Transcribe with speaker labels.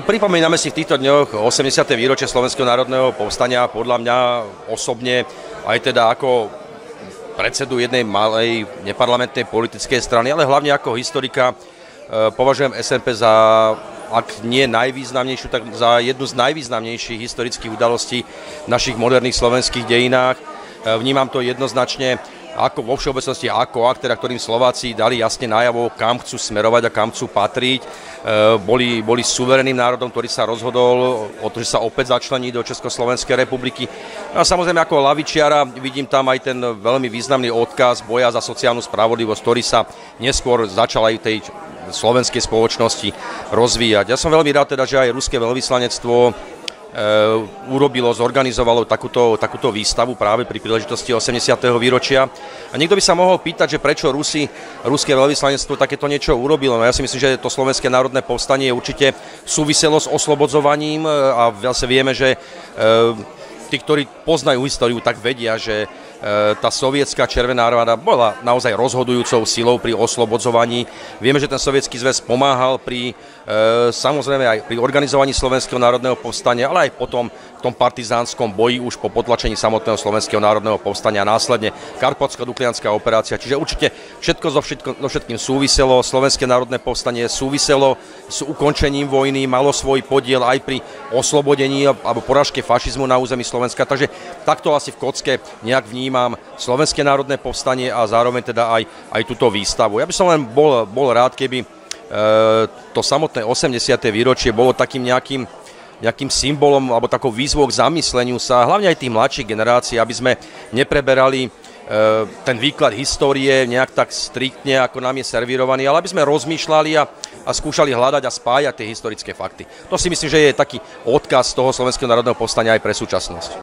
Speaker 1: Pripomíname si v týchto dňoch 80. výročie Slovenského národného povstania. Podľa mňa osobne, aj teda ako predsedu jednej malej neparlamentnej politickej strany, ale hlavne ako historika, považujem SNP za, ak nie najvýznamnejšiu, tak za jednu z najvýznamnejších historických udalostí v našich moderných slovenských dejinách. Vnímam to jednoznačne ako vo všeobecnosti ako akt, ktorým Slováci dali jasne najavo, kam chcú smerovať a kam chcú patriť. Boli suverénnym národom, ktorý sa rozhodol o to, že sa opäť začlení do Československej republiky. A samozrejme ako lavičiara vidím tam aj ten veľmi významný odkaz boja za sociálnu spravodlivosť, ktorý sa neskôr začal aj v tej slovenskej spoločnosti rozvíjať. Ja som veľmi rád teda, že aj ruské veľvyslanectvo zorganizovalo takúto výstavu práve pri príležitosti 80. výročia. A niekto by sa mohol pýtať, že prečo ruské veľvyslanectvo takéto niečo urobilo. No ja si myslím, že to Slovenské národné povstanie určite súviselo s oslobodzovaním a zase vieme, že tí, ktorí poznajú históriu, tak vedia, že tá sovietská Červená armáda bola naozaj rozhodujúcou silou pri oslobodzovaní. Vieme, že ten Sovietsky zväz pomáhal samozrejme aj pri organizovaní Slovenského národného povstania, ale aj potom v tom partizánskom boji už po potlačení samotného Slovenského národného povstania a následne Karpatsko-Duklianská operácia. Čiže určite všetko so všetkým súviselo. Slovenské národné povstanie súviselo s ukončením vojny, malo svoj podiel aj pri oslobodení alebo porážke fašizmu na území Slovenska. Takže takto asi v kocke nejak vnímam Slovenské národné povstanie a zároveň teda aj túto výstavu. Ja by som len bol rád, keby to samotné 80. výročie bolo takým nejakým symbolom alebo takou výzvou k zamysleniu sa, hlavne aj tých mladších generácií, aby sme nepreberali ten výklad histórie nejak tak striktne, ako nám je servírovaný, ale aby sme rozmýšľali a skúšali hľadať a spájať tie historické fakty. To si myslím, že je taký odkaz toho Slovenského národného povstania aj pre súčasnosť.